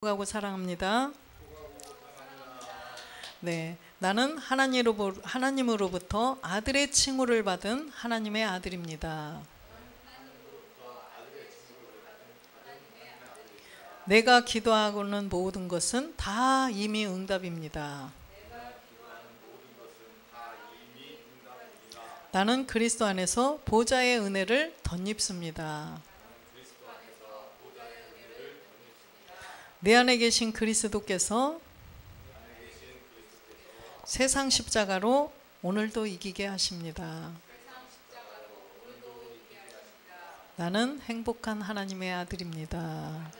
하고 사랑합니다. 네, 나는 하나님으로부터 아들의 칭호를 받은 하나님의 아들입니다. 내가 기도하고는 모든 것은 다 이미 응답입니다. 나는 그리스도 안에서 보좌의 은혜를 덧입습니다. 내 안에 계신 그리스도께서 세상 십자가로 오늘도 이기게 하십니다. 나는 행복한 하나님의 아들입니다.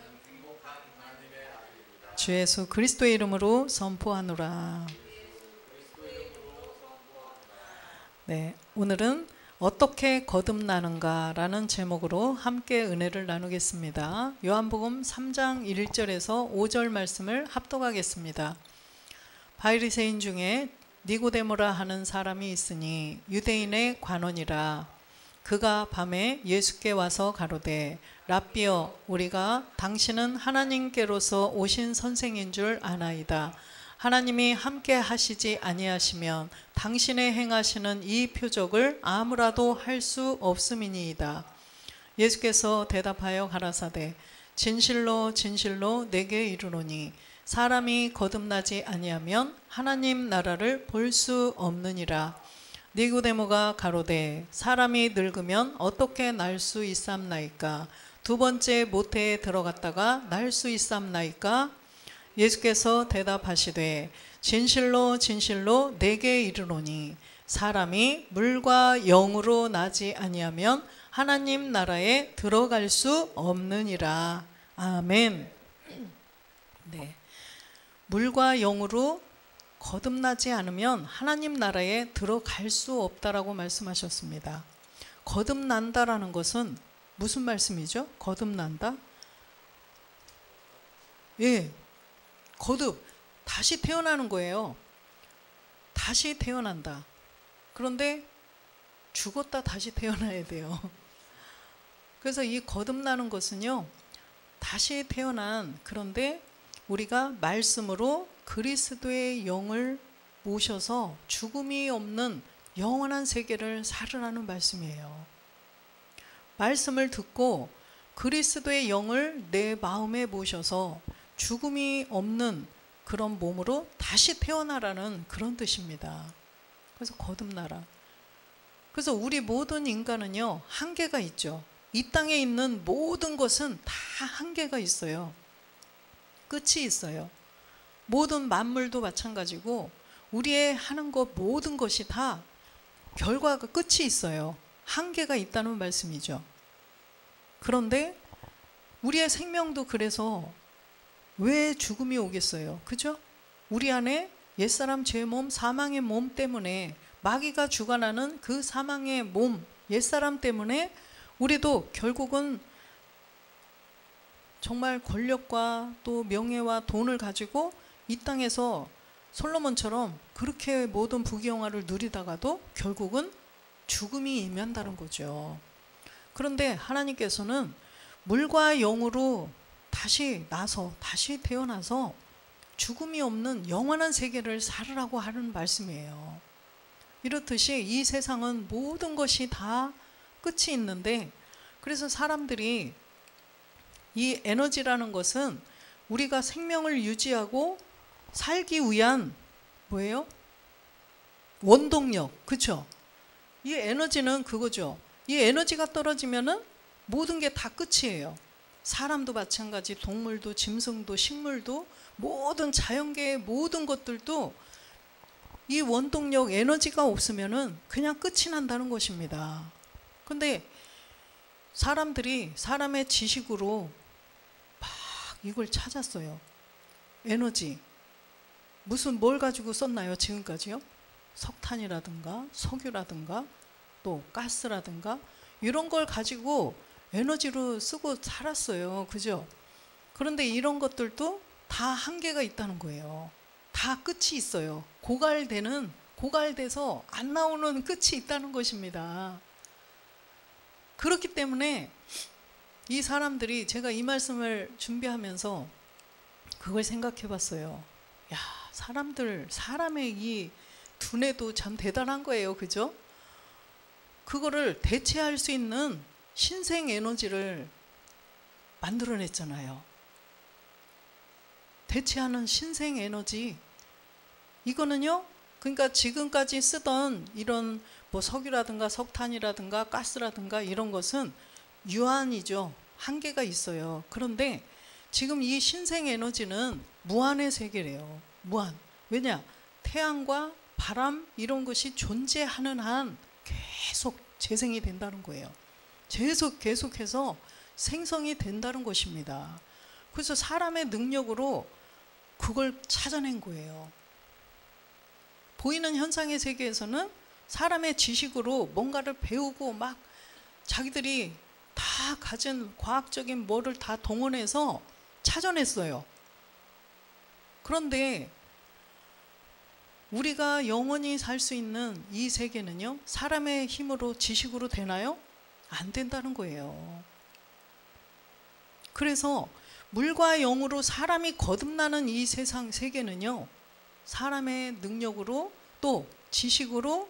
주 예수 그리스도의 이름으로 선포하노라. 네, 오늘은 어떻게 거듭나는가 라는 제목으로 함께 은혜를 나누겠습니다. 요한복음 3장 1절에서 5절 말씀을 합독하겠습니다. 바리새인 중에 니고데모라 하는 사람이 있으니 유대인의 관원이라. 그가 밤에 예수께 와서 가로되 랍비여, 우리가 당신은 하나님께로서 오신 선생인 줄 아나이다. 하나님이 함께 하시지 아니하시면 당신의 행하시는 이 표적을 아무라도 할 수 없음이니이다. 예수께서 대답하여 가라사대 진실로 진실로 내게 이르노니 사람이 거듭나지 아니하면 하나님 나라를 볼 수 없느니라. 니고데모가 가로되 사람이 늙으면 어떻게 날 수 있삼나이까? 두 번째 모태에 들어갔다가 날 수 있삼나이까? 예수께서 대답하시되 진실로 진실로 내게 이르노니 사람이 물과 영으로 나지 아니하면 하나님 나라에 들어갈 수 없느니라. 아멘. 네, 물과 영으로 거듭나지 않으면 하나님 나라에 들어갈 수 없다라고 말씀하셨습니다. 거듭난다라는 것은 무슨 말씀이죠? 거듭난다? 예, 거듭, 다시 태어나는 거예요. 다시 태어난다. 그런데 죽었다 다시 태어나야 돼요. 그래서 이 거듭나는 것은요, 다시 태어난, 그런데 우리가 말씀으로 그리스도의 영을 모셔서 죽음이 없는 영원한 세계를 살으라는 말씀이에요. 말씀을 듣고 그리스도의 영을 내 마음에 모셔서 죽음이 없는 그런 몸으로 다시 태어나라는 그런 뜻입니다. 그래서 거듭나라. 그래서 우리 모든 인간은요, 한계가 있죠. 이 땅에 있는 모든 것은 다 한계가 있어요. 끝이 있어요. 모든 만물도 마찬가지고 우리의 하는 것 모든 것이 다 결과가 끝이 있어요. 한계가 있다는 말씀이죠. 그런데 우리의 생명도 그래서 왜 죽음이 오겠어요? 그죠? 우리 안에 옛사람 죄 몸, 사망의 몸 때문에 마귀가 주관하는 그 사망의 몸, 옛사람 때문에 우리도 결국은 정말 권력과 또 명예와 돈을 가지고 이 땅에서 솔로몬처럼 그렇게 모든 부귀영화를 누리다가도 결국은 죽음이 임한다는 거죠. 그런데 하나님께서는 물과 영으로 다시 나서, 다시 태어나서 죽음이 없는 영원한 세계를 살으라고 하는 말씀이에요. 이렇듯이 이 세상은 모든 것이 다 끝이 있는데, 그래서 사람들이 이 에너지라는 것은 우리가 생명을 유지하고 살기 위한 뭐예요? 원동력, 그렇죠? 이 에너지는 그거죠. 이 에너지가 떨어지면은 모든 게 다 끝이에요. 사람도 마찬가지, 동물도, 짐승도, 식물도, 모든 자연계의 모든 것들도 이 원동력, 에너지가 없으면은 그냥 끝이 난다는 것입니다. 근데 사람들이 사람의 지식으로 막 이걸 찾았어요. 에너지. 무슨 뭘 가지고 썼나요? 지금까지요? 석탄이라든가 석유라든가 또 가스라든가 이런 걸 가지고 에너지로 쓰고 살았어요. 그죠? 그런데 이런 것들도 다 한계가 있다는 거예요. 다 끝이 있어요. 고갈돼서 안 나오는 끝이 있다는 것입니다. 그렇기 때문에 이 사람들이, 제가 이 말씀을 준비하면서 그걸 생각해 봤어요. 야, 사람의 이 두뇌도 참 대단한 거예요. 그죠? 그거를 대체할 수 있는 신생 에너지를 만들어냈잖아요. 대체하는 신생 에너지. 이거는요, 그러니까 지금까지 쓰던 이런 뭐 석유라든가 석탄이라든가 가스라든가 이런 것은 유한이죠. 한계가 있어요. 그런데 지금 이 신생 에너지는 무한의 세계래요. 무한. 왜냐? 태양과 바람 이런 것이 존재하는 한 계속 재생이 된다는 거예요. 계속해서 생성이 된다는 것입니다. 그래서 사람의 능력으로 그걸 찾아낸 거예요. 보이는 현상의 세계에서는 사람의 지식으로 뭔가를 배우고 막 자기들이 다 가진 과학적인 뭐를 다 동원해서 찾아냈어요. 그런데 우리가 영원히 살 수 있는 이 세계는요, 사람의 힘으로 지식으로 되나요? 안 된다는 거예요. 그래서 물과 영으로 사람이 거듭나는 이 세상 세계는요, 사람의 능력으로 또 지식으로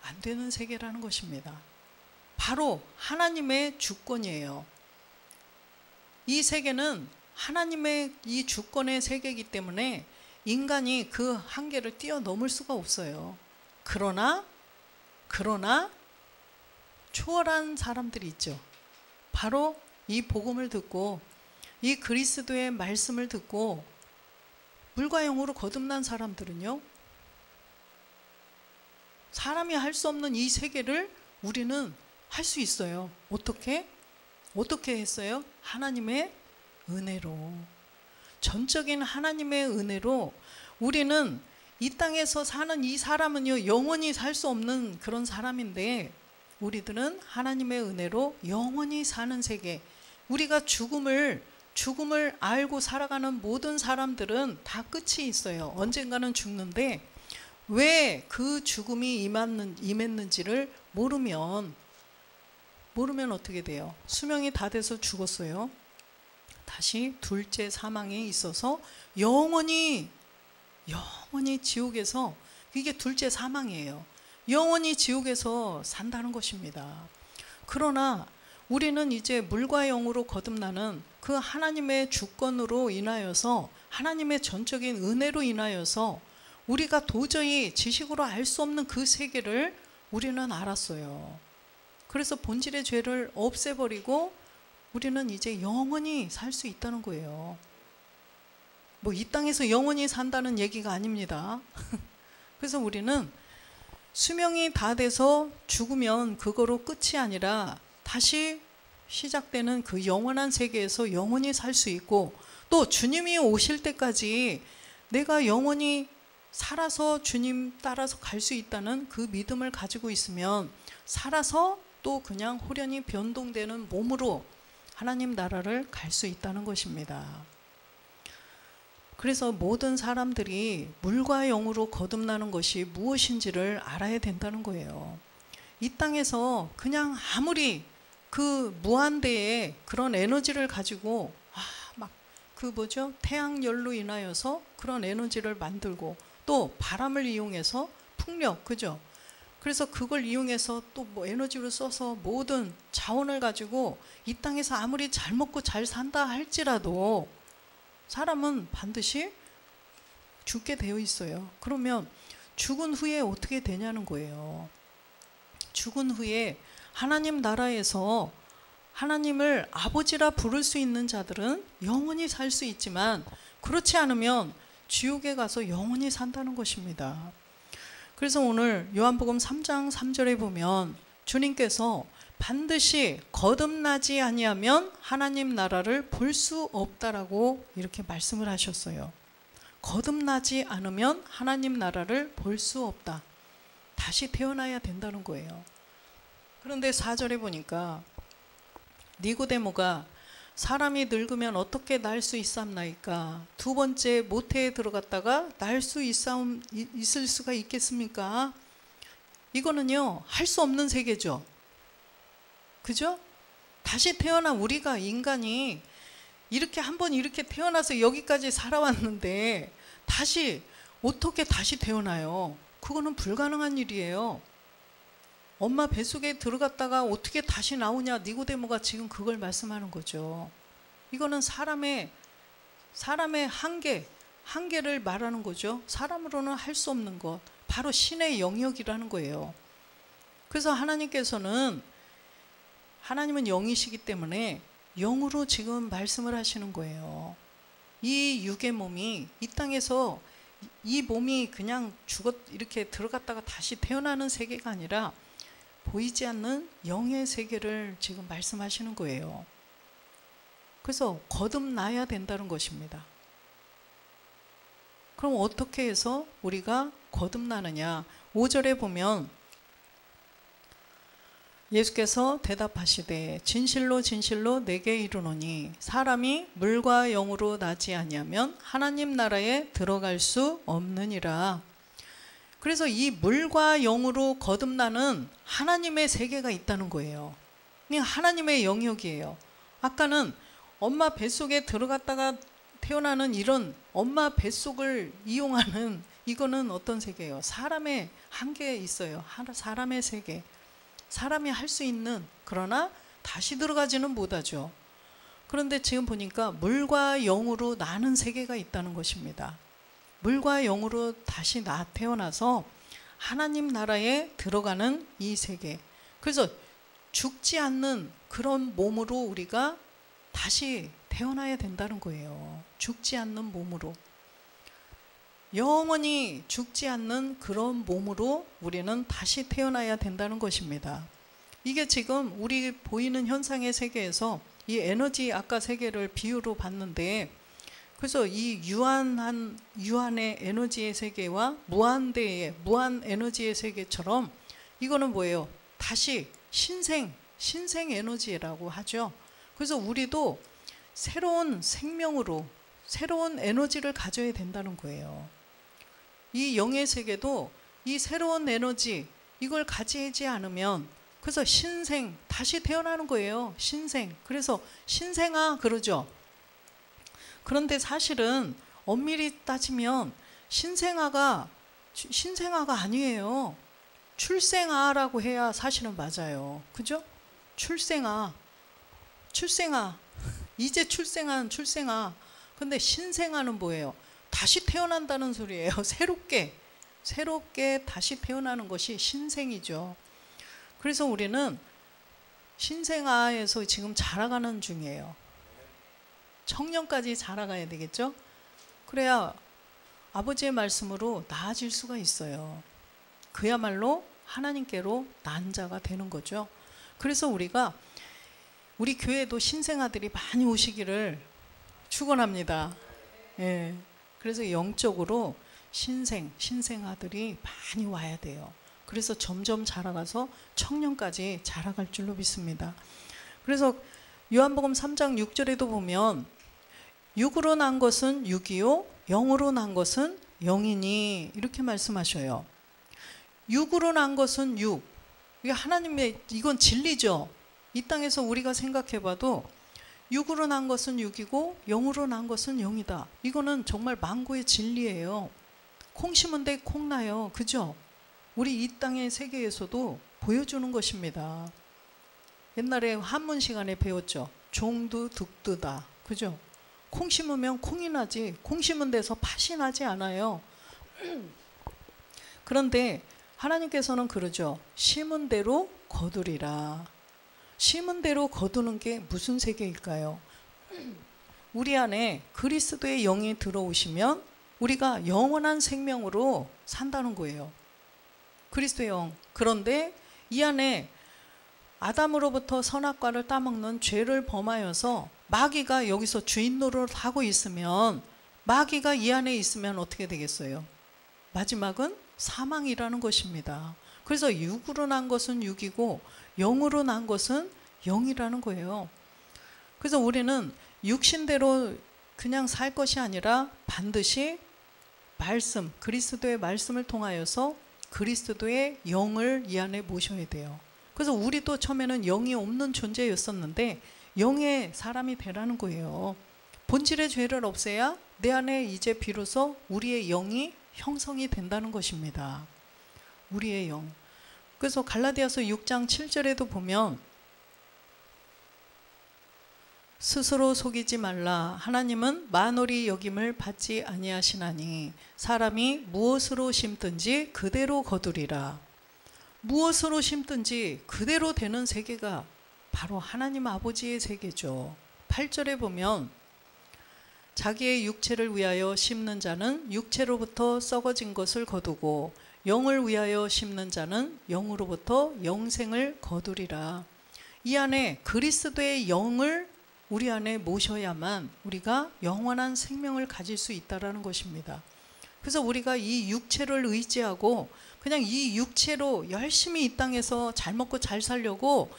안 되는 세계라는 것입니다. 바로 하나님의 주권이에요. 이 세계는 하나님의 이 주권의 세계이기 때문에 인간이 그 한계를 뛰어넘을 수가 없어요. 그러나 초월한 사람들이 있죠. 바로 이 복음을 듣고 이 그리스도의 말씀을 듣고 물과 영으로 거듭난 사람들은요, 사람이 할 수 없는 이 세계를 우리는 할 수 있어요. 어떻게 했어요? 하나님의 은혜로. 전적인 하나님의 은혜로 우리는 이 땅에서 사는 이 사람은요, 영원히 살 수 없는 그런 사람인데 우리들은 하나님의 은혜로 영원히 사는 세계. 우리가 죽음을 알고 살아가는 모든 사람들은 다 끝이 있어요. 언젠가는 죽는데 왜 그 죽음이 임했는지를 모르면 어떻게 돼요? 수명이 다 돼서 죽었어요. 다시 둘째 사망에 있어서 영원히 지옥에서, 이게 둘째 사망이에요. 영원히 지옥에서 산다는 것입니다. 그러나 우리는 이제 물과 영으로 거듭나는 그 하나님의 주권으로 인하여서, 하나님의 전적인 은혜로 인하여서 우리가 도저히 지식으로 알 수 없는 그 세계를 우리는 알았어요. 그래서 본질의 죄를 없애버리고 우리는 이제 영원히 살 수 있다는 거예요. 뭐 이 땅에서 영원히 산다는 얘기가 아닙니다. 그래서 우리는 수명이 다 돼서 죽으면 그거로 끝이 아니라 다시 시작되는 그 영원한 세계에서 영원히 살 수 있고, 또 주님이 오실 때까지 내가 영원히 살아서 주님 따라서 갈 수 있다는 그 믿음을 가지고 있으면 살아서 또 그냥 호련히 변동되는 몸으로 하나님 나라를 갈 수 있다는 것입니다. 그래서 모든 사람들이 물과 영으로 거듭나는 것이 무엇인지를 알아야 된다는 거예요. 이 땅에서 그냥 아무리 그 무한대의 그런 에너지를 가지고 막 태양열로 인하여서 그런 에너지를 만들고 또 바람을 이용해서 풍력, 그죠? 그래서 그걸 이용해서 또 뭐 에너지로 써서 모든 자원을 가지고 이 땅에서 아무리 잘 먹고 잘 산다 할지라도 사람은 반드시 죽게 되어 있어요. 그러면 죽은 후에 어떻게 되냐는 거예요. 죽은 후에 하나님 나라에서 하나님을 아버지라 부를 수 있는 자들은 영원히 살 수 있지만, 그렇지 않으면 지옥에 가서 영원히 산다는 것입니다. 그래서 오늘 요한복음 3장 3절에 보면 주님께서 반드시 거듭나지 아니하면 하나님 나라를 볼 수 없다라고 이렇게 말씀을 하셨어요. 거듭나지 않으면 하나님 나라를 볼 수 없다. 다시 태어나야 된다는 거예요. 그런데 4절에 보니까 니고데모가 사람이 늙으면 어떻게 날 수 있삼나이까? 두 번째 모태에 들어갔다가 날 수 있을 수가 있겠습니까? 이거는요, 할 수 없는 세계죠. 그죠? 다시 태어난 우리가, 인간이 이렇게 한번 이렇게 태어나서 여기까지 살아왔는데 다시 어떻게 다시 태어나요? 그거는 불가능한 일이에요. 엄마 뱃속에 들어갔다가 어떻게 다시 나오냐, 니고데모가 지금 그걸 말씀하는 거죠. 이거는 사람의 한계를 말하는 거죠. 사람으로는 할 수 없는 것, 바로 신의 영역이라는 거예요. 그래서 하나님은 영이시기 때문에 영으로 지금 말씀을 하시는 거예요. 이 육의 몸이 이 땅에서 이 몸이 그냥 이렇게 들어갔다가 다시 태어나는 세계가 아니라 보이지 않는 영의 세계를 지금 말씀하시는 거예요. 그래서 거듭나야 된다는 것입니다. 그럼 어떻게 해서 우리가 거듭나느냐? 5절에 보면 예수께서 대답하시되 진실로 진실로 내게 이르노니 사람이 물과 영으로 나지 아니하면 하나님 나라에 들어갈 수 없느니라. 그래서 이 물과 영으로 거듭나는 하나님의 세계가 있다는 거예요. 그냥 하나님의 영역이에요. 아까는 엄마 뱃속에 들어갔다가 태어나는 이런 엄마 뱃속을 이용하는 이거는 어떤 세계예요? 사람의 한계에 있어요. 사람의 세계. 사람이 할 수 있는, 그러나 다시 들어가지는 못하죠. 그런데 지금 보니까 물과 영으로 나는 세계가 있다는 것입니다. 물과 영으로 다시 태어나서 하나님 나라에 들어가는 이 세계. 그래서 죽지 않는 그런 몸으로 우리가 다시 태어나야 된다는 거예요. 죽지 않는 몸으로. 영원히 죽지 않는 그런 몸으로 우리는 다시 태어나야 된다는 것입니다. 이게 지금 우리 보이는 현상의 세계에서 이 에너지 아까 세계를 비유로 봤는데, 그래서 이 유한의 에너지의 세계와 무한대의 무한 에너지의 세계처럼 이거는 뭐예요? 다시 신생 에너지라고 하죠. 그래서 우리도 새로운 생명으로 새로운 에너지를 가져야 된다는 거예요. 이 영의 세계도 이 새로운 에너지 이걸 가지지 않으면, 그래서 신생, 다시 태어나는 거예요. 신생. 그래서 신생아 그러죠. 그런데 사실은 엄밀히 따지면 신생아가 아니에요. 출생아라고 해야 사실은 맞아요. 그죠? 출생아. 이제 출생한 출생아. 근데 신생아는 뭐예요? 다시 태어난다는 소리예요. 새롭게 다시 태어나는 것이 신생이죠. 그래서 우리는 신생아에서 지금 자라가는 중이에요. 청년까지 자라가야 되겠죠? 그래야 아버지의 말씀으로 나아질 수가 있어요. 그야말로 하나님께로 난 자가 되는 거죠. 그래서 우리 교회도 신생아들이 많이 오시기를 축원합니다. 예. 그래서 영적으로 신생아들이 많이 와야 돼요. 그래서 점점 자라가서 청년까지 자라갈 줄로 믿습니다. 그래서 요한복음 3장 6절에도 보면 육으로 난 것은 육이요 영으로 난 것은 영이니 이렇게 말씀하셔요. 육으로 난 것은 육. 이게 하나님의, 이건 진리죠. 이 땅에서 우리가 생각해봐도 육으로 난 것은 육이고 영으로 난 것은 영이다. 이거는 정말 만고의 진리예요. 콩 심은 데 콩 나요. 그죠? 우리 이 땅의 세계에서도 보여주는 것입니다. 옛날에 한문 시간에 배웠죠. 종두 득두다. 그죠? 콩 심으면 콩이 나지, 콩 심은 데서 팥이 나지 않아요. 그런데 하나님께서는 그러죠. 심은 대로 거두리라. 심은 대로 거두는 게 무슨 세계일까요? 우리 안에 그리스도의 영이 들어오시면 우리가 영원한 생명으로 산다는 거예요. 그리스도의 영. 그런데 이 안에 아담으로부터 선악과를 따먹는 죄를 범하여서 마귀가 여기서 주인 노릇을 하고 있으면, 마귀가 이 안에 있으면 어떻게 되겠어요? 마지막은 사망이라는 것입니다. 그래서 육으로 난 것은 육이고 영으로 난 것은 영이라는 거예요. 그래서 우리는 육신대로 그냥 살 것이 아니라 반드시 말씀, 그리스도의 말씀을 통하여서 그리스도의 영을 이 안에 모셔야 돼요. 그래서 우리도 처음에는 영이 없는 존재였었는데 영의 사람이 되라는 거예요. 본질의 죄를 없애야 내 안에 이제 비로소 우리의 영이 형성이 된다는 것입니다. 우리의 영. 그래서 갈라디아서 6장 7절에도 보면 스스로 속이지 말라. 하나님은 만홀히 여김을 받지 아니하시나니 사람이 무엇으로 심든지 그대로 거두리라. 무엇으로 심든지 그대로 되는 세계가 바로 하나님 아버지의 세계죠. 8절에 보면 자기의 육체를 위하여 심는 자는 육체로부터 썩어진 것을 거두고 영을 위하여 심는 자는 영으로부터 영생을 거두리라. 이 안에 그리스도의 영을 우리 안에 모셔야만 우리가 영원한 생명을 가질 수 있다는 것입니다. 그래서 우리가 이 육체를 의지하고 그냥 이 육체로 열심히 이 땅에서 잘 먹고 잘 살려고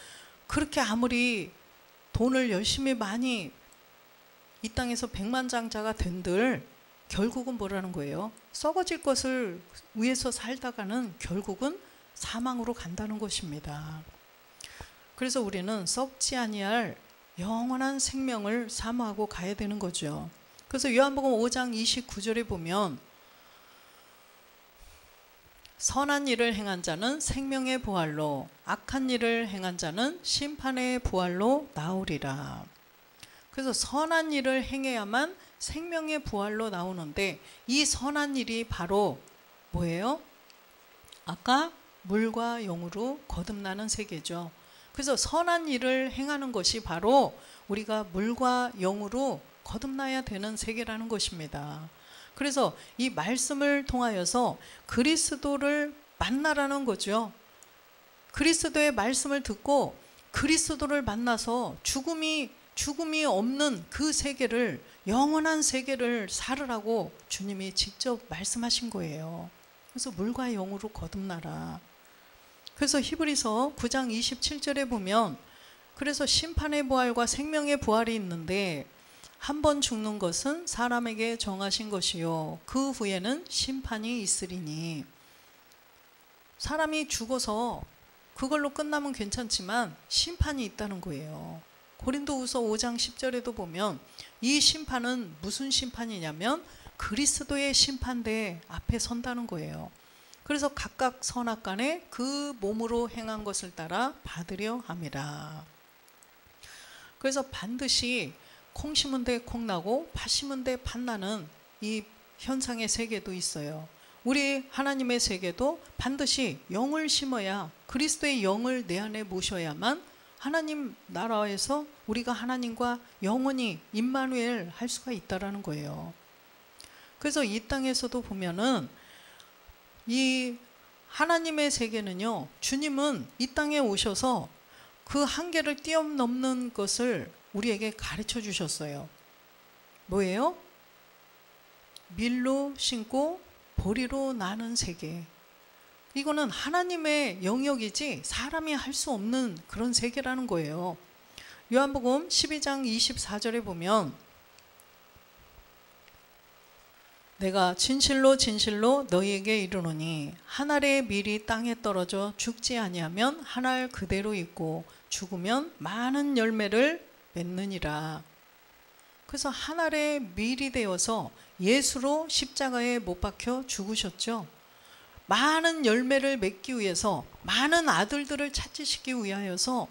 그렇게 아무리 돈을 열심히 많이 이 땅에서 백만장자가 된들 결국은 뭐라는 거예요? 썩어질 것을 위해서 살다가는 결국은 사망으로 간다는 것입니다. 그래서 우리는 썩지 아니할 영원한 생명을 사모하고 가야 되는 거죠. 그래서 요한복음 5장 29절에 보면 선한 일을 행한 자는 생명의 부활로 악한 일을 행한 자는 심판의 부활로 나오리라. 그래서 선한 일을 행해야만 생명의 부활로 나오는데 이 선한 일이 바로 뭐예요? 아까 물과 영으로 거듭나는 세계죠. 그래서 선한 일을 행하는 것이 바로 우리가 물과 영으로 거듭나야 되는 세계라는 것입니다. 그래서 이 말씀을 통하여서 그리스도를 만나라는 거죠. 그리스도의 말씀을 듣고 그리스도를 만나서 죽음이 없는 그 세계를, 영원한 세계를 살으라고 주님이 직접 말씀하신 거예요. 그래서 물과 영으로 거듭나라. 그래서 히브리서 9장 27절에 보면 그래서 심판의 부활과 생명의 부활이 있는데 한 번 죽는 것은 사람에게 정하신 것이요 그 후에는 심판이 있으리니. 사람이 죽어서 그걸로 끝나면 괜찮지만 심판이 있다는 거예요. 고린도후서 5장 10절에도 보면 이 심판은 무슨 심판이냐면 그리스도의 심판대 앞에 선다는 거예요. 그래서 각각 선악간에 그 몸으로 행한 것을 따라 받으려 함이라. 그래서 반드시 콩 심은 데 콩 나고 팥 심은 데 팥 나는 이 현상의 세계도 있어요. 우리 하나님의 세계도 반드시 영을 심어야, 그리스도의 영을 내 안에 모셔야만 하나님 나라에서 우리가 하나님과 영원히 임마누엘 할 수가 있다라는 거예요. 그래서 이 땅에서도 보면은 이 하나님의 세계는요, 주님은 이 땅에 오셔서 그 한계를 뛰어넘는 것을 우리에게 가르쳐 주셨어요. 뭐예요? 밀로 심고 보리로 나는 세계. 이거는 하나님의 영역이지 사람이 할 수 없는 그런 세계라는 거예요. 요한복음 12장 24절에 보면 내가 진실로 진실로 너희에게 이르노니 한 알의 밀이 땅에 떨어져 죽지 아니하면 한 알 그대로 있고 죽으면 많은 열매를 맺느니라. 그래서 한 알의 밀이 되어서 예수로 십자가에 못 박혀 죽으셨죠. 많은 열매를 맺기 위해서, 많은 아들들을 찾으시기 위하여서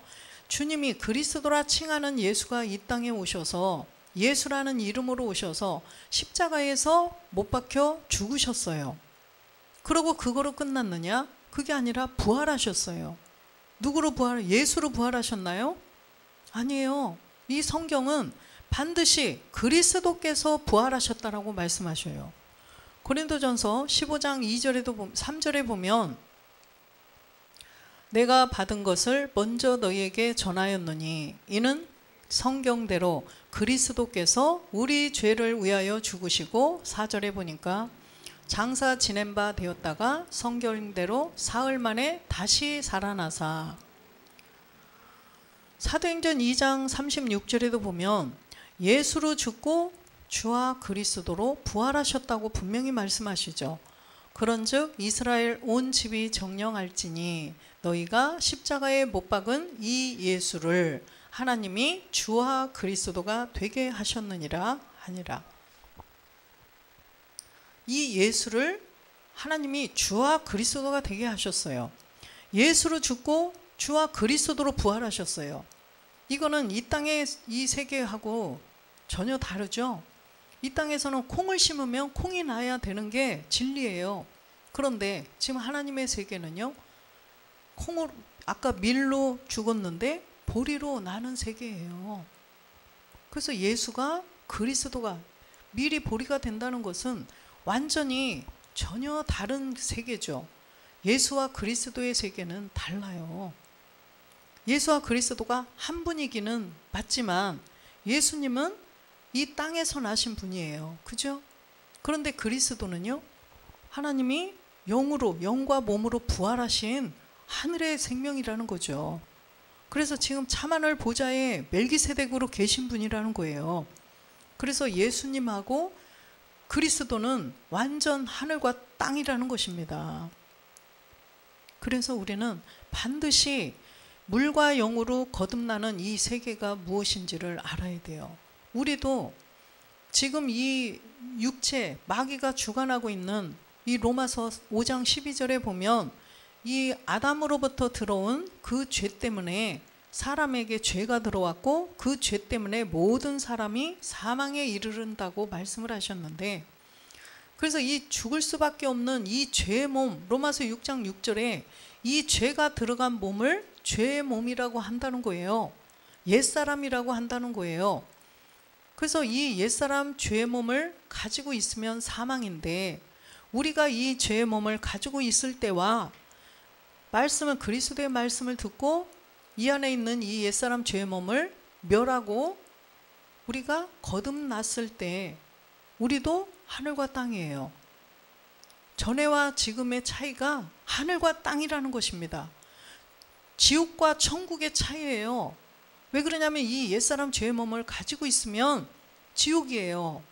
주님이 그리스도라 칭하는 예수가 이 땅에 오셔서 예수라는 이름으로 오셔서 십자가에서 못 박혀 죽으셨어요. 그러고 그거로 끝났느냐? 그게 아니라 부활하셨어요. 누구로 예수로 부활하셨나요? 아니에요. 이 성경은 반드시 그리스도께서 부활하셨다라고 말씀하셔요. 고린도전서 15장 2절에도 3절에 보면 내가 받은 것을 먼저 너희에게 전하였노니 이는 성경대로 그리스도께서 우리 죄를 위하여 죽으시고 4절에 보니까 장사 지낸 바 되었다가 성경대로 사흘 만에 다시 살아나사. 사도행전 2장 36절에도 보면 예수로 죽고 주와 그리스도로 부활하셨다고 분명히 말씀하시죠. 그런즉 이스라엘 온 집이 정령할지니 너희가 십자가에 못 박은 이 예수를 하나님이 주와 그리스도가 되게 하셨느니라 아니라. 이 예수를 하나님이 주와 그리스도가 되게 하셨어요. 예수로 죽고 주와 그리스도로 부활하셨어요. 이거는 이 땅의 이 세계하고 전혀 다르죠. 이 땅에서는 콩을 심으면 콩이 나야 되는 게 진리예요. 그런데 지금 하나님의 세계는요, 콩으로, 아까 밀로 죽었는데 보리로 나는 세계예요. 그래서 예수가 그리스도가 밀이 보리가 된다는 것은 완전히 전혀 다른 세계죠. 예수와 그리스도의 세계는 달라요. 예수와 그리스도가 한 분이기는 맞지만 예수님은 이 땅에서 나신 분이에요. 그죠? 그런데 그리스도는요, 하나님이 영으로, 영과 몸으로 부활하신 하늘의 생명이라는 거죠. 그래서 지금 참하늘 보좌에 멜기세덱으로 계신 분이라는 거예요. 그래서 예수님하고 그리스도는 완전 하늘과 땅이라는 것입니다. 그래서 우리는 반드시 물과 영으로 거듭나는 이 세계가 무엇인지를 알아야 돼요. 우리도 지금 이 육체, 마귀가 주관하고 있는 이 로마서 5장 12절에 보면 이 아담으로부터 들어온 그 죄 때문에 사람에게 죄가 들어왔고 그 죄 때문에 모든 사람이 사망에 이르른다고 말씀을 하셨는데, 그래서 이 죽을 수밖에 없는 이 죄의 몸, 로마서 6장 6절에 이 죄가 들어간 몸을 죄의 몸이라고 한다는 거예요. 옛사람이라고 한다는 거예요. 그래서 이 옛사람 죄의 몸을 가지고 있으면 사망인데, 우리가 이 죄의 몸을 가지고 있을 때와 말씀을, 그리스도의 말씀을 듣고 이 안에 있는 이 옛사람 죄의 몸을 멸하고 우리가 거듭났을 때 우리도 하늘과 땅이에요. 전에와 지금의 차이가 하늘과 땅이라는 것입니다. 지옥과 천국의 차이예요. 왜 그러냐면 이 옛사람 죄의 몸을 가지고 있으면 지옥이에요.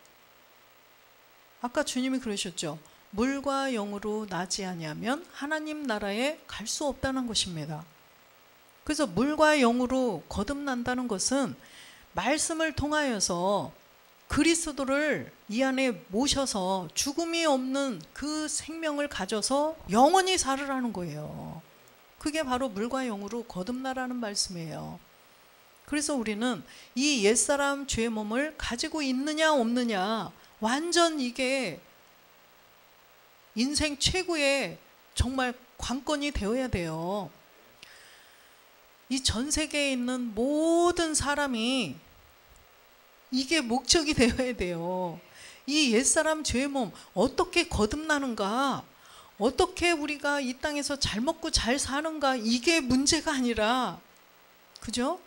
아까 주님이 그러셨죠. 물과 영으로 나지 아니하면 하나님 나라에 갈 수 없다는 것입니다. 그래서 물과 영으로 거듭난다는 것은 말씀을 통하여서 그리스도를 이 안에 모셔서 죽음이 없는 그 생명을 가져서 영원히 살으라는 거예요. 그게 바로 물과 영으로 거듭나라는 말씀이에요. 그래서 우리는 이 옛사람 죄의 몸을 가지고 있느냐 없느냐, 완전 이게 인생 최고의 정말 관건이 되어야 돼요. 이 전 세계에 있는 모든 사람이 이게 목적이 되어야 돼요. 이 옛사람 죄의 몸 어떻게 거듭나는가, 어떻게 우리가 이 땅에서 잘 먹고 잘 사는가, 이게 문제가 아니라, 그죠?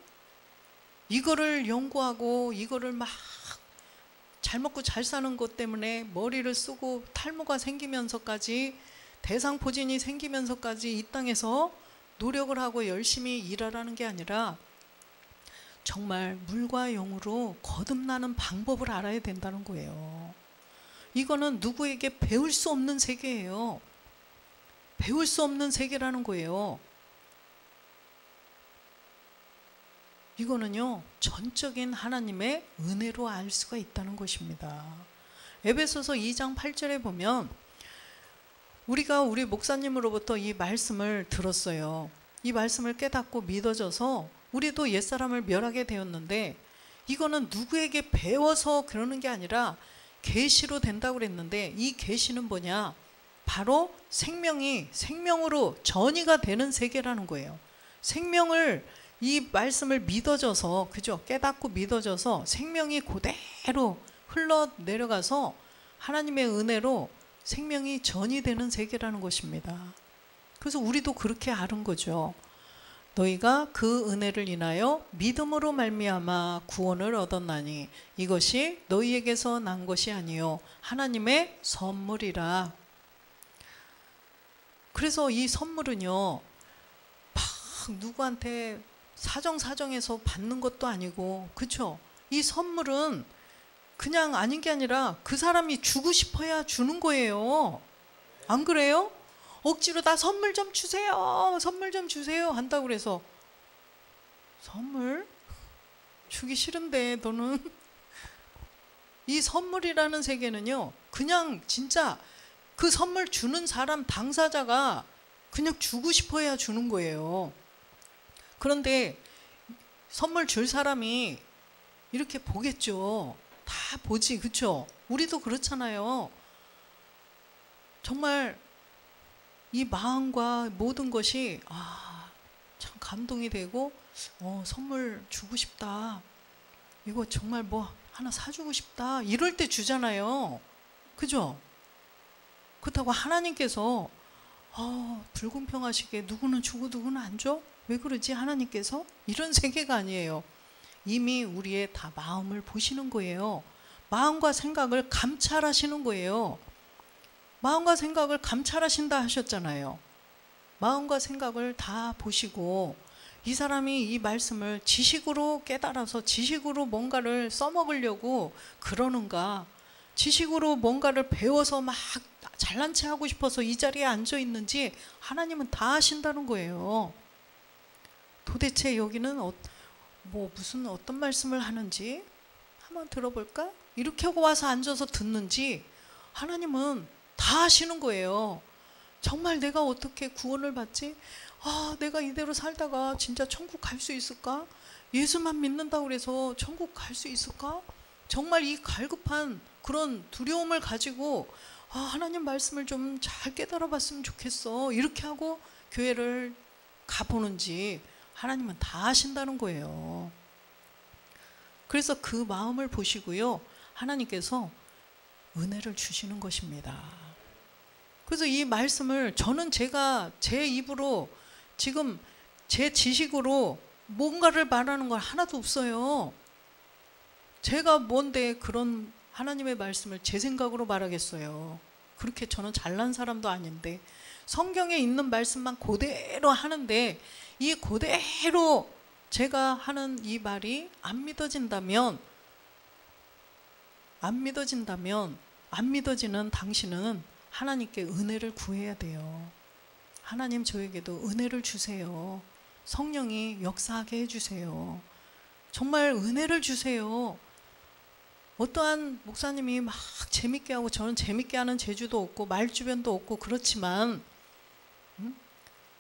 이거를 연구하고 이거를 막 잘 먹고 잘 사는 것 때문에 머리를 쓰고 탈모가 생기면서까지, 대상포진이 생기면서까지 이 땅에서 노력을 하고 열심히 일하라는 게 아니라 정말 물과 영으로 거듭나는 방법을 알아야 된다는 거예요. 이거는 누구에게 배울 수 없는 세계예요. 배울 수 없는 세계라는 거예요. 이거는요, 전적인 하나님의 은혜로 알 수가 있다는 것입니다. 에베소서 2장 8절에 보면 우리가 우리 목사님으로부터 이 말씀을 들었어요. 이 말씀을 깨닫고 믿어져서 우리도 옛사람을 멸하게 되었는데, 이거는 누구에게 배워서 그러는 게 아니라 계시로 된다고 그랬는데, 이 계시는 뭐냐? 바로 생명이 생명으로 전이가 되는 세계라는 거예요. 생명을, 이 말씀을 믿어져서, 그죠? 깨닫고 믿어져서 생명이 그대로 흘러내려가서 하나님의 은혜로 생명이 전이 되는 세계라는 것입니다. 그래서 우리도 그렇게 아는 거죠. 너희가 그 은혜를 인하여 믿음으로 말미암아 구원을 얻었나니 이것이 너희에게서 난 것이 아니요 하나님의 선물이라. 그래서 이 선물은요, 막 누구한테 사정사정해서 받는 것도 아니고, 그렇죠? 이 선물은 그냥 아닌 게 아니라 그 사람이 주고 싶어야 주는 거예요. 안 그래요? 억지로 나 선물 좀 주세요, 선물 좀 주세요 한다고 그래서 선물? 주기 싫은데 너는 이 선물이라는 세계는요, 그냥 진짜 그 선물 주는 사람 당사자가 그냥 주고 싶어야 주는 거예요. 그런데 선물 줄 사람이 이렇게 보겠죠. 다 보지, 그쵸? 우리도 그렇잖아요. 정말 이 마음과 모든 것이 참 감동이 되고 선물 주고 싶다. 이거 정말 뭐 하나 사주고 싶다. 이럴 때 주잖아요. 그죠? 그렇다고 하나님께서 불공평하시게 누구는 주고 누구는 안 줘? 왜 그러지 하나님께서? 이런 세계가 아니에요. 이미 우리의 다 마음을 보시는 거예요. 마음과 생각을 감찰하시는 거예요. 마음과 생각을 감찰하신다 하셨잖아요. 마음과 생각을 다 보시고 이 사람이 이 말씀을 지식으로 깨달아서 지식으로 뭔가를 써먹으려고 그러는가, 지식으로 뭔가를 배워서 막 잘난 체 하고 싶어서 이 자리에 앉아 있는지 하나님은 다 아신다는 거예요. 도대체 여기는 무슨 어떤 말씀을 하는지 한번 들어볼까? 이렇게 하고 와서 앉아서 듣는지 하나님은 다 아시는 거예요. 정말 내가 어떻게 구원을 받지? 내가 이대로 살다가 진짜 천국 갈 수 있을까? 예수만 믿는다고 해서 천국 갈 수 있을까? 정말 이 갈급한 그런 두려움을 가지고 하나님 말씀을 좀 잘 깨달아 봤으면 좋겠어. 이렇게 하고 교회를 가보는지 하나님은 다 아신다는 거예요. 그래서 그 마음을 보시고요, 하나님께서 은혜를 주시는 것입니다. 그래서 이 말씀을 저는 제가 제 입으로 지금 제 지식으로 뭔가를 말하는 건 하나도 없어요. 제가 뭔데 그런 하나님의 말씀을 제 생각으로 말하겠어요. 그렇게 저는 잘난 사람도 아닌데 성경에 있는 말씀만 그대로 하는데 이 그대로 제가 하는 이 말이 안 믿어지는 당신은 하나님께 은혜를 구해야 돼요. 하나님 저에게도 은혜를 주세요. 성령이 역사하게 해주세요. 정말 은혜를 주세요. 어떠한 목사님이 막 재밌게 하고, 저는 재밌게 하는 재주도 없고 말주변도 없고 그렇지만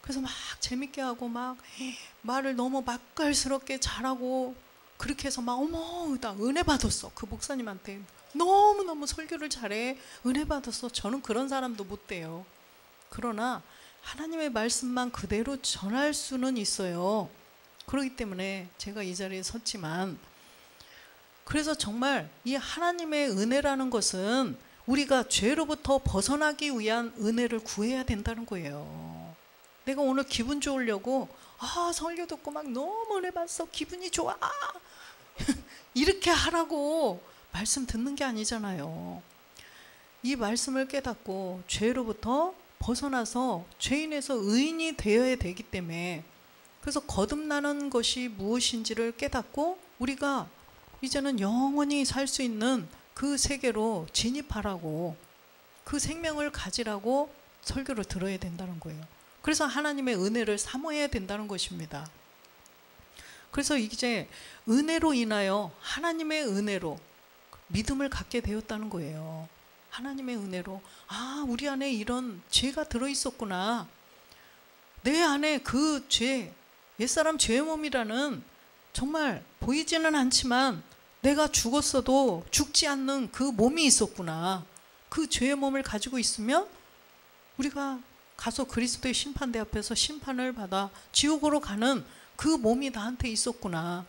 그래서 막 재밌게 하고 막 말을 너무 맛깔스럽게 잘하고 그렇게 해서 막 나 은혜 받았어. 그 목사님한테 너무너무 설교를 잘해. 은혜 받았어. 저는 그런 사람도 못 돼요. 그러나 하나님의 말씀만 그대로 전할 수는 있어요. 그렇기 때문에 제가 이 자리에 섰지만, 그래서 정말 이 하나님의 은혜라는 것은 우리가 죄로부터 벗어나기 위한 은혜를 구해야 된다는 거예요. 내가 오늘 기분 좋으려고 설교 듣고 막 너무 은혜 받았어. 기분이 좋아. 이렇게 하라고 말씀 듣는 게 아니잖아요. 이 말씀을 깨닫고 죄로부터 벗어나서 죄인에서 의인이 되어야 되기 때문에, 그래서 거듭나는 것이 무엇인지를 깨닫고 우리가 이제는 영원히 살 수 있는 그 세계로 진입하라고, 그 생명을 가지라고 설교를 들어야 된다는 거예요. 그래서 하나님의 은혜를 사모해야 된다는 것입니다. 그래서 이제 은혜로 인하여 하나님의 은혜로 믿음을 갖게 되었다는 거예요. 하나님의 은혜로 우리 안에 이런 죄가 들어있었구나. 내 안에 그 죄, 옛사람 죄의 몸이라는 정말 보이지는 않지만 내가 죽었어도 죽지 않는 그 몸이 있었구나. 그 죄의 몸을 가지고 있으면 우리가 가서 그리스도의 심판대 앞에서 심판을 받아 지옥으로 가는 그 몸이 나한테 있었구나.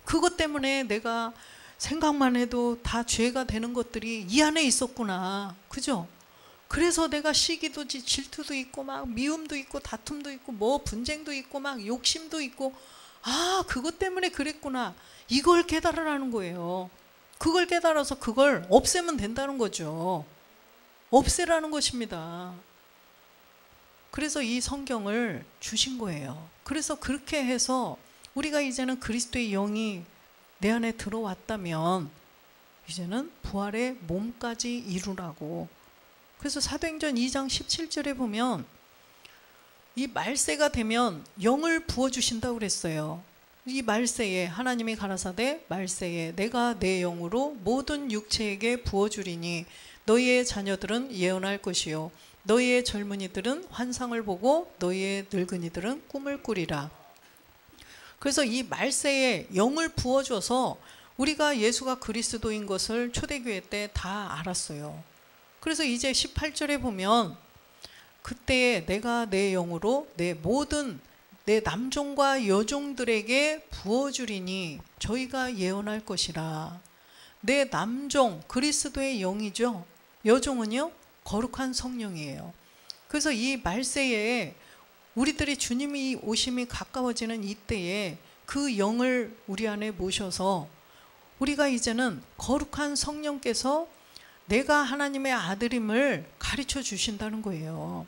그것 때문에 내가 생각만 해도 다 죄가 되는 것들이 이 안에 있었구나. 그죠? 그래서 내가 시기도 질투도 있고 막 미움도 있고 다툼도 있고 뭐 분쟁도 있고 막 욕심도 있고, 그것 때문에 그랬구나. 이걸 깨달으라는 거예요. 그걸 깨달아서 그걸 없애면 된다는 거죠. 없애라는 것입니다. 그래서 이 성경을 주신 거예요. 그래서 그렇게 해서 우리가 이제는 그리스도의 영이 내 안에 들어왔다면 이제는 부활의 몸까지 이루라고. 그래서 사도행전 2장 17절에 보면 이 말세가 되면 영을 부어주신다고 그랬어요. 이 말세에 하나님이 가라사대 말세에 내가 내 영으로 모든 육체에게 부어주리니 너희의 자녀들은 예언할 것이요 너희의 젊은이들은 환상을 보고 너희의 늙은이들은 꿈을 꾸리라. 그래서 이 말세에 영을 부어줘서 우리가 예수가 그리스도인 것을 초대교회 때 다 알았어요. 그래서 이제 18절에 보면 그때에 내가 내 영으로 내 모든 내 남종과 여종들에게 부어주리니 저희가 예언할 것이라. 내 남종 그리스도의 영이죠. 여종은요 거룩한 성령이에요. 그래서 이 말세에 우리들이 주님이 오심이 가까워지는 이때에 그 영을 우리 안에 모셔서 우리가 이제는 거룩한 성령께서 내가 하나님의 아들임을 가르쳐 주신다는 거예요.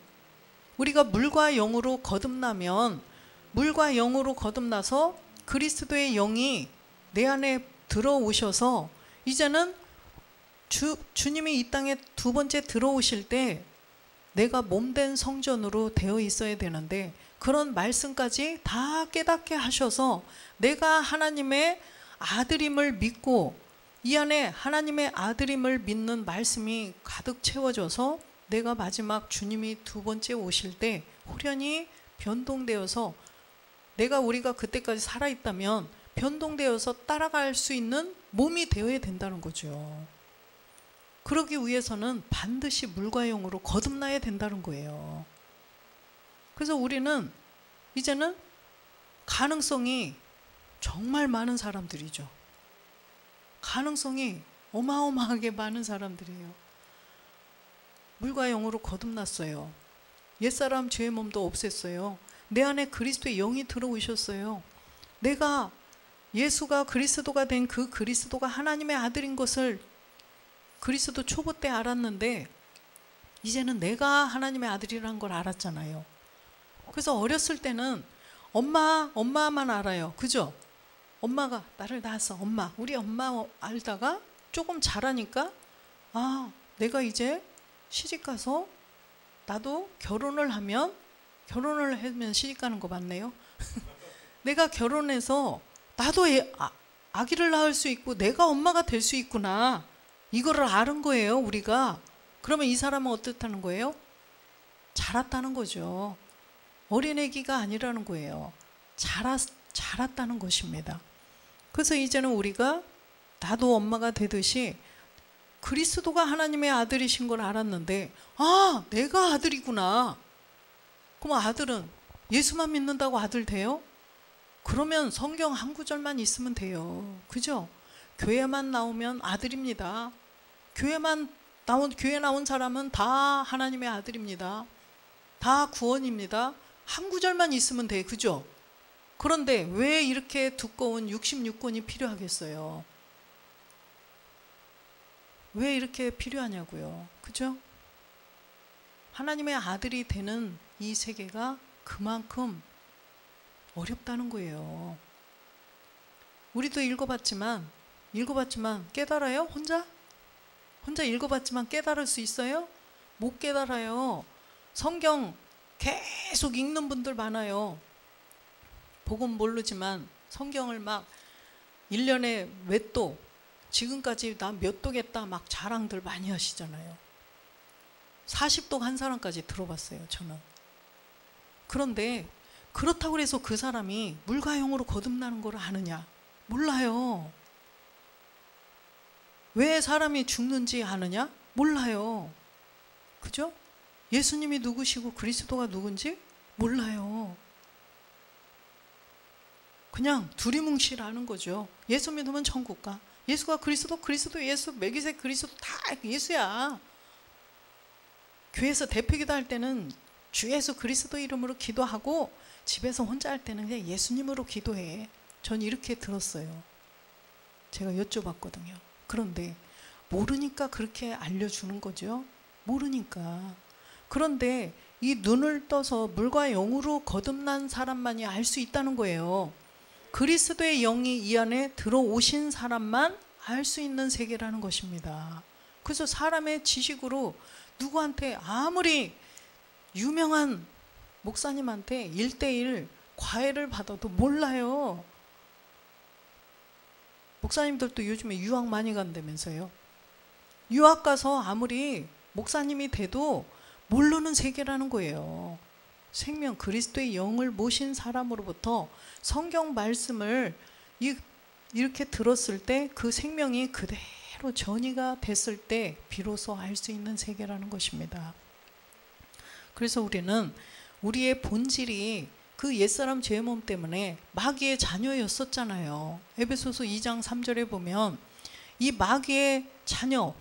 우리가 물과 영으로 거듭나면 물과 영으로 거듭나서 그리스도의 영이 내 안에 들어오셔서 이제는 주님이 이 땅에 두 번째 들어오실 때 내가 몸된 성전으로 되어 있어야 되는데 그런 말씀까지 다 깨닫게 하셔서 내가 하나님의 아들임을 믿고 이 안에 하나님의 아들임을 믿는 말씀이 가득 채워져서 내가 마지막 주님이 두 번째 오실 때 호련히 변동되어서 우리가 그때까지 살아있다면 변동되어서 따라갈 수 있는 몸이 되어야 된다는 거죠. 그러기 위해서는 반드시 물과 영으로 거듭나야 된다는 거예요. 그래서 우리는 이제는 가능성이 정말 많은 사람들이죠. 가능성이 어마어마하게 많은 사람들이에요. 물과 영으로 거듭났어요. 옛사람 죄의 몸도 없앴어요. 내 안에 그리스도의 영이 들어오셨어요. 내가 예수가 그리스도가 된 그 그리스도가 하나님의 아들인 것을 그리스도 초보 때 알았는데 이제는 내가 하나님의 아들이라는 걸 알았잖아요. 그래서 어렸을 때는 엄마만 알아요. 그죠? 엄마가 나를 낳았어. 우리 엄마 알다가 조금 자라니까 내가 이제 시집가서 나도 결혼을 하면 시집가는 거 맞네요. 내가 결혼해서 나도 아기를 낳을 수 있고 내가 엄마가 될 수 있구나. 이거를 아는 거예요, 우리가. 그러면 이 사람은 어떻다는 거예요? 자랐다는 거죠. 어린애기가 아니라는 거예요. 자랐다는 것입니다. 그래서 이제는 우리가 나도 엄마가 되듯이 그리스도가 하나님의 아들이신 걸 알았는데 내가 아들이구나. 그럼 아들은 예수만 믿는다고 아들 돼요? 그러면 성경 한 구절만 있으면 돼요. 그죠? 교회만 나오면 아들입니다. 교회 나온 사람은 다 하나님의 아들입니다. 다 구원입니다. 한 구절만 있으면 돼. 그죠? 그런데 왜 이렇게 두꺼운 66권이 필요하겠어요? 왜 이렇게 필요하냐고요. 그죠? 하나님의 아들이 되는 이 세계가 그만큼 어렵다는 거예요. 우리도 읽어봤지만 깨달아요? 혼자 읽어봤지만 깨달을 수 있어요? 못 깨달아요. 성경 계속 읽는 분들 많아요. 복음 모르지만 성경을 막 1년에 몇 도, 지금까지 나 몇 도겠다 막 자랑들 많이 하시잖아요. 40도 한 사람까지 들어봤어요, 저는. 그런데 그렇다고 해서 그 사람이 물과 영으로 거듭나는 걸 아느냐? 몰라요. 왜 사람이 죽는지 아느냐? 몰라요. 그죠? 예수님이 누구시고 그리스도가 누군지 몰라요. 그냥 두리뭉실 아는 거죠. 예수 믿으면 천국 가. 예수가 그리스도 예수, 메기세 그리스도 다 예수야. 교회에서 대표기도 할 때는 주 예수 그리스도 이름으로 기도하고 집에서 혼자 할 때는 그냥 예수님으로 기도해. 전 이렇게 들었어요. 제가 여쭤봤거든요. 그런데 모르니까 그렇게 알려주는 거죠. 모르니까. 그런데 이 눈을 떠서 물과 영으로 거듭난 사람만이 알 수 있다는 거예요. 그리스도의 영이 이 안에 들어오신 사람만 알 수 있는 세계라는 것입니다. 그래서 사람의 지식으로 누구한테 아무리 유명한 목사님한테 1:1 과외를 받아도 몰라요. 목사님들도 요즘에 유학 많이 간다면서요. 유학 가서 아무리 목사님이 돼도 모르는 세계라는 거예요. 생명 그리스도의 영을 모신 사람으로부터 성경 말씀을 이렇게 들었을 때 그 생명이 그대로 전이가 됐을 때 비로소 알 수 있는 세계라는 것입니다. 그래서 우리는 우리의 본질이 그 옛사람 죄의 몸 때문에 마귀의 자녀였었잖아요. 에베소서 2장 3절에 보면 이 마귀의 자녀,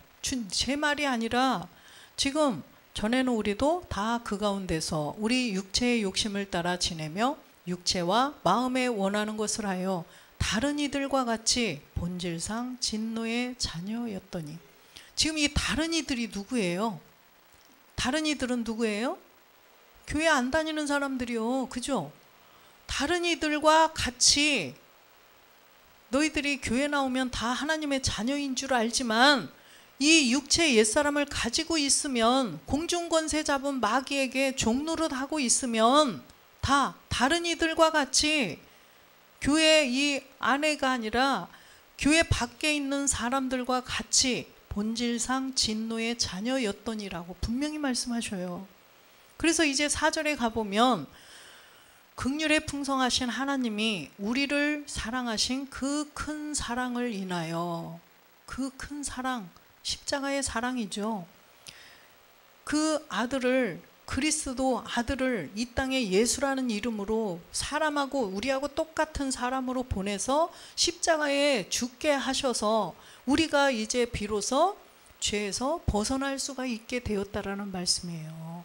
제 말이 아니라 지금 전에는 우리도 다 그 가운데서 우리 육체의 욕심을 따라 지내며 육체와 마음에 원하는 것을 하여 다른 이들과 같이 본질상 진노의 자녀였더니, 지금 이 다른 이들이 누구예요? 다른 이들은 누구예요? 교회 안 다니는 사람들이요. 그죠? 다른 이들과 같이, 너희들이 교회 나오면 다 하나님의 자녀인 줄 알지만 이 육체 옛사람을 가지고 있으면, 공중권세 잡은 마귀에게 종노릇하고 있으면 다 다른 이들과 같이 교회 이 안에가 아니라 교회 밖에 있는 사람들과 같이 본질상 진노의 자녀였더니라고 분명히 말씀하셔요. 그래서 이제 4절에 가보면 긍휼에 풍성하신 하나님이 우리를 사랑하신 그 큰 사랑을 인하여, 그 큰 사랑, 십자가의 사랑이죠. 그 아들을, 그리스도 아들을 이 땅에 예수라는 이름으로 사람하고 우리하고 똑같은 사람으로 보내서 십자가에 죽게 하셔서 우리가 이제 비로소 죄에서 벗어날 수가 있게 되었다라는 말씀이에요.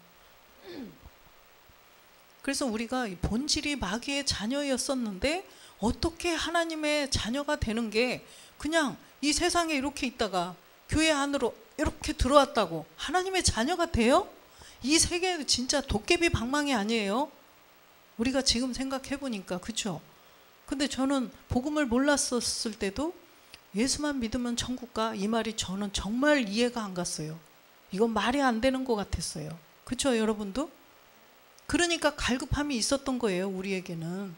그래서 우리가 본질이 마귀의 자녀였었는데 어떻게 하나님의 자녀가 되는 게 그냥 이 세상에 이렇게 있다가 교회 안으로 이렇게 들어왔다고 하나님의 자녀가 돼요? 이 세계는 진짜 도깨비 방망이 아니에요? 우리가 지금 생각해 보니까. 그렇죠? 근데 저는 복음을 몰랐었을 때도 예수만 믿으면 천국 가, 이 말이 저는 정말 이해가 안 갔어요. 이건 말이 안 되는 것 같았어요. 그렇죠, 여러분도? 그러니까 갈급함이 있었던 거예요, 우리에게는.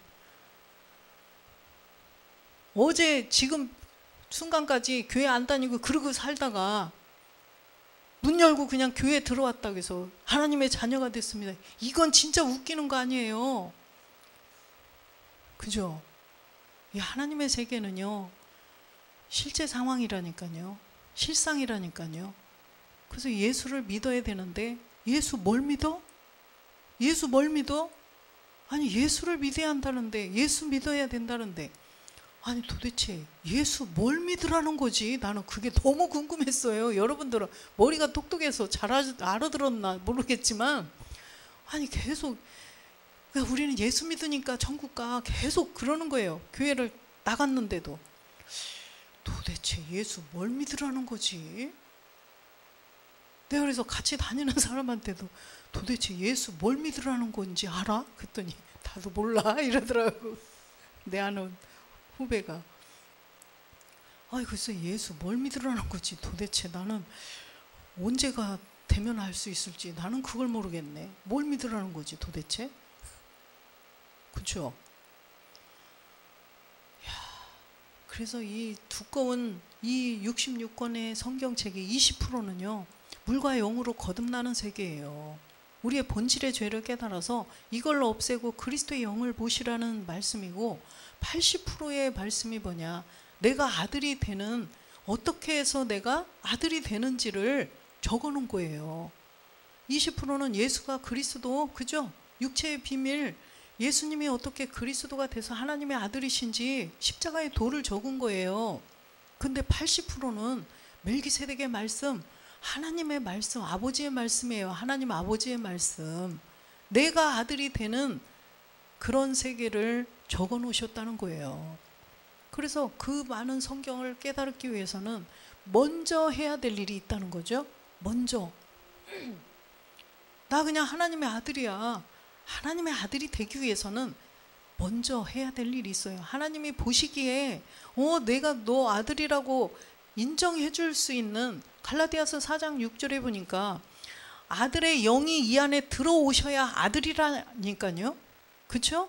어제 지금 순간까지 교회 안 다니고 그러고 살다가 문 열고 그냥 교회에 들어왔다고 해서 하나님의 자녀가 됐습니다. 이건 진짜 웃기는 거 아니에요. 그죠? 이 하나님의 세계는요, 실제 상황이라니까요. 실상이라니까요. 그래서 예수를 믿어야 되는데, 예수 뭘 믿어? 예수 뭘 믿어? 아니, 예수를 믿어야 한다는데, 예수 믿어야 된다는데, 아니 도대체 예수 뭘 믿으라는 거지? 나는 그게 너무 궁금했어요. 여러분들은 머리가 똑똑해서 잘 알아들었나 모르겠지만, 아니 계속 우리는 예수 믿으니까 천국 가, 계속 그러는 거예요. 교회를 나갔는데도 도대체 예수 뭘 믿으라는 거지? 내가 그래서 같이 다니는 사람한테도 도대체 예수 뭘 믿으라는 건지 알아? 그랬더니 나도 몰라 이러더라고. 내 아는 후배가. 아이 글쎄 예수 뭘 믿으라는 거지 도대체, 나는 언제가 되면 알 수 있을지 나는 그걸 모르겠네. 뭘 믿으라는 거지 도대체? 그렇죠? 그래서 이 두꺼운 이 66권의 성경책의 20%는요 물과 영으로 거듭나는 세계예요. 우리의 본질의 죄를 깨달아서 이걸로 없애고 그리스도의 영을 보시라는 말씀이고, 80%의 말씀이 뭐냐, 내가 아들이 되는, 어떻게 해서 내가 아들이 되는지를 적어놓은 거예요. 20%는 예수가 그리스도, 그죠? 육체의 비밀, 예수님이 어떻게 그리스도가 돼서 하나님의 아들이신지 십자가의 도를 적은 거예요. 근데 80%는 멜기세덱의 말씀, 하나님의 말씀, 아버지의 말씀이에요. 하나님 아버지의 말씀, 내가 아들이 되는 그런 세계를 적어 놓으셨다는 거예요. 그래서 그 많은 성경을 깨달기 위해서는 먼저 해야 될 일이 있다는 거죠. 먼저 나 그냥 하나님의 아들이야. 하나님의 아들이 되기 위해서는 먼저 해야 될 일이 있어요. 하나님이 보시기에 내가 너 아들이라고 인정해 줄 수 있는, 갈라디아서 4장 6절에 보니까 아들의 영이 이 안에 들어오셔야 아들이라니까요. 그렇죠?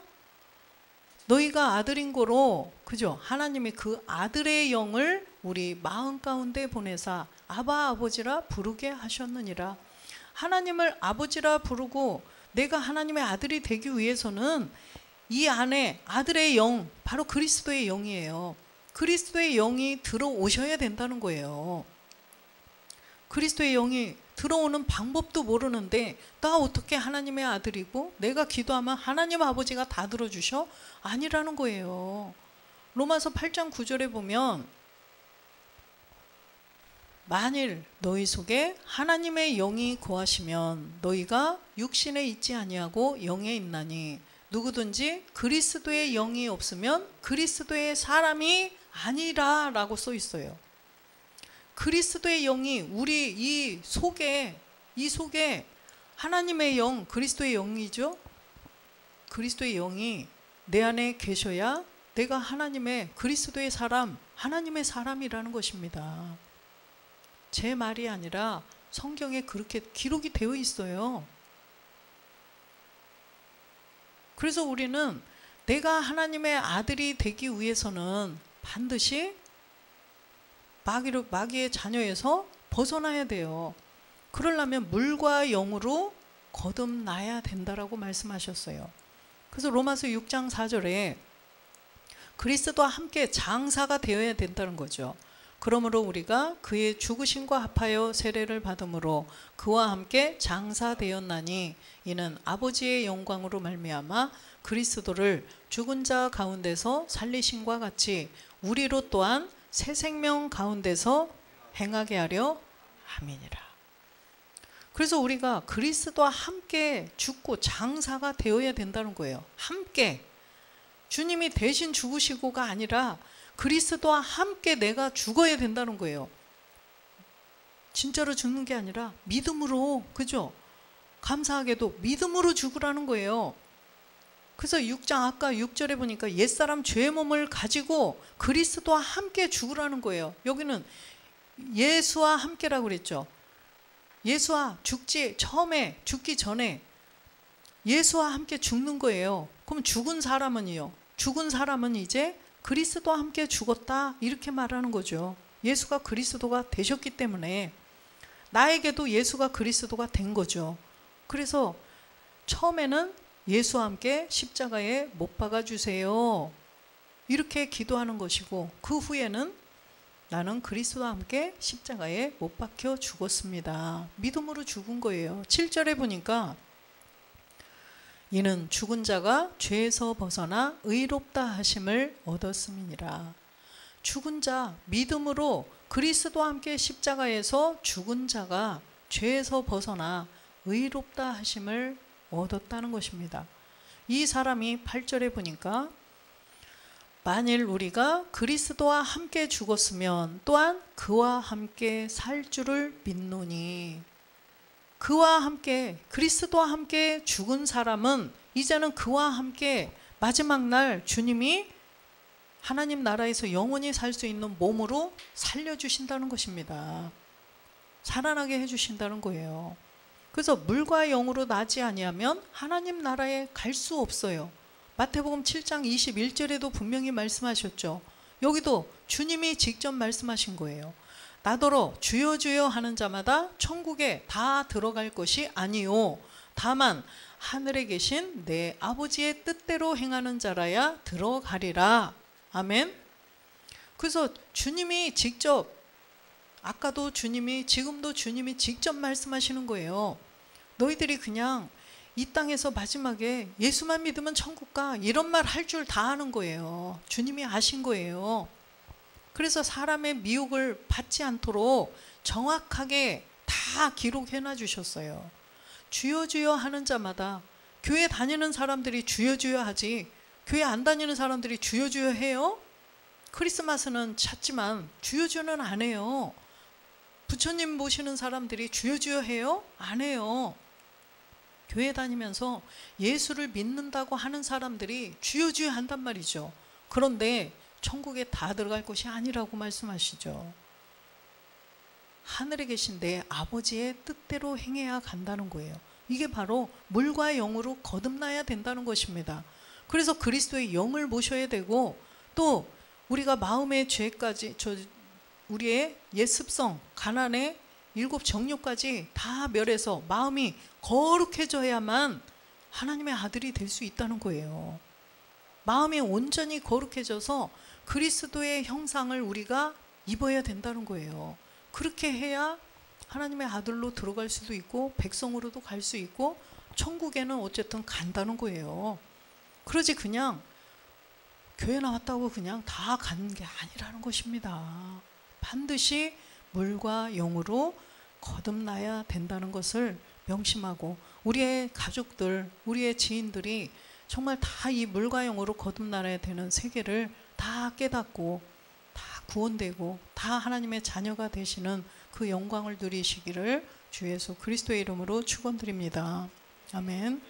너희가 아들인 거로, 그죠? 하나님이 그 아들의 영을 우리 마음 가운데 보내사 아바 아버지라 부르게 하셨느니라. 하나님을 아버지라 부르고 내가 하나님의 아들이 되기 위해서는 이 안에 아들의 영, 바로 그리스도의 영이에요. 그리스도의 영이 들어오셔야 된다는 거예요. 그리스도의 영이 들어오는 방법도 모르는데 나 어떻게 하나님의 아들이고 내가 기도하면 하나님 아버지가 다 들어주셔? 아니라는 거예요. 로마서 8장 9절에 보면 만일 너희 속에 하나님의 영이 거하시면 너희가 육신에 있지 아니하고 영에 있나니 누구든지 그리스도의 영이 없으면 그리스도의 사람이 아니라 라고 써 있어요. 그리스도의 영이 우리 이 속에 하나님의 영, 그리스도의 영이죠. 그리스도의 영이 내 안에 계셔야 내가 하나님의 그리스도의 사람, 하나님의 사람이라는 것입니다. 제 말이 아니라 성경에 그렇게 기록이 되어 있어요. 그래서 우리는 내가 하나님의 아들이 되기 위해서는 반드시 마귀의 자녀에서 벗어나야 돼요. 그러려면 물과 영으로 거듭나야 된다라고 말씀하셨어요. 그래서 로마서 6장 4절에 그리스도와 함께 장사가 되어야 된다는 거죠. 그러므로 우리가 그의 죽으심과 합하여 세례를 받음으로 그와 함께 장사되었나니 이는 아버지의 영광으로 말미암아 그리스도를 죽은 자 가운데서 살리심과 같이 우리로 또한 새 생명 가운데서 행하게 하려 함이니라. 그래서 우리가 그리스도와 함께 죽고 장사가 되어야 된다는 거예요. 함께. 주님이 대신 죽으시고가 아니라 그리스도와 함께 내가 죽어야 된다는 거예요. 진짜로 죽는 게 아니라 믿음으로, 그죠? 감사하게도 믿음으로 죽으라는 거예요. 그래서 6장 아까 6절에 보니까 옛사람 죄의 몸을 가지고 그리스도와 함께 죽으라는 거예요. 여기는 예수와 함께라고 그랬죠. 예수와 처음에 죽기 전에 예수와 함께 죽는 거예요. 그럼 죽은 사람은요? 죽은 사람은 이제 그리스도와 함께 죽었다 이렇게 말하는 거죠. 예수가 그리스도가 되셨기 때문에 나에게도 예수가 그리스도가 된 거죠. 그래서 처음에는 예수와 함께 십자가에 못 박아 주세요 이렇게 기도하는 것이고 그 후에는 나는 그리스도와 함께 십자가에 못 박혀 죽었습니다. 믿음으로 죽은 거예요. 7절에 보니까 이는 죽은 자가 죄에서 벗어나 의롭다 하심을 얻었음이니라. 죽은 자, 믿음으로 그리스도와 함께 십자가에서 죽은 자가 죄에서 벗어나 의롭다 하심을 얻었다는 것입니다. 이 사람이 8절에 보니까 만일 우리가 그리스도와 함께 죽었으면 또한 그와 함께 살 줄을 믿노니 그와 함께 그리스도와 함께 죽은 사람은 이제는 그와 함께 마지막 날 주님이 하나님 나라에서 영원히 살 수 있는 몸으로 살려주신다는 것입니다. 살아나게 해주신다는 거예요. 그래서 물과 영으로 나지 아니하면 하나님 나라에 갈 수 없어요. 마태복음 7장 21절에도 분명히 말씀하셨죠. 여기도 주님이 직접 말씀하신 거예요. 나더러 주여 주여 하는 자마다 천국에 다 들어갈 것이 아니요 다만 하늘에 계신 내 아버지의 뜻대로 행하는 자라야 들어가리라. 아멘. 그래서 주님이 직접, 아까도 주님이, 지금도 주님이 직접 말씀하시는 거예요. 너희들이 그냥 이 땅에서 마지막에 예수만 믿으면 천국 가 이런 말 할 줄 다 아는 거예요. 주님이 아신 거예요. 그래서 사람의 미혹을 받지 않도록 정확하게 다 기록해놔 주셨어요. 주여 주여 하는 자마다, 교회 다니는 사람들이 주여 주여 하지 교회 안 다니는 사람들이 주여 주여 해요? 크리스마스는 찾지만 주여 주여는 안 해요. 부처님 모시는 사람들이 주여 주여 해요? 안 해요. 교회 다니면서 예수를 믿는다고 하는 사람들이 주여 주여 한단 말이죠. 그런데 천국에 다 들어갈 것이 아니라고 말씀하시죠. 하늘에 계신 내 아버지의 뜻대로 행해야 간다는 거예요. 이게 바로 물과 영으로 거듭나야 된다는 것입니다. 그래서 그리스도의 영을 모셔야 되고, 또 우리가 마음의 죄까지, 우리의 옛 습성, 가난의 7 정욕까지 다 멸해서 마음이 거룩해져야만 하나님의 아들이 될 수 있다는 거예요. 마음이 온전히 거룩해져서 그리스도의 형상을 우리가 입어야 된다는 거예요. 그렇게 해야 하나님의 아들로 들어갈 수도 있고 백성으로도 갈 수 있고 천국에는 어쨌든 간다는 거예요. 그러지 그냥 교회 나왔다고 그냥 다 가는 게 아니라는 것입니다. 반드시 물과 영으로 거듭나야 된다는 것을 명심하고, 우리의 가족들, 우리의 지인들이 정말 다 이 물과 영으로 거듭나야 되는 세계를 다 깨닫고 다 구원되고 다 하나님의 자녀가 되시는 그 영광을 누리시기를 주 예수 그리스도의 이름으로 축원드립니다. 아멘.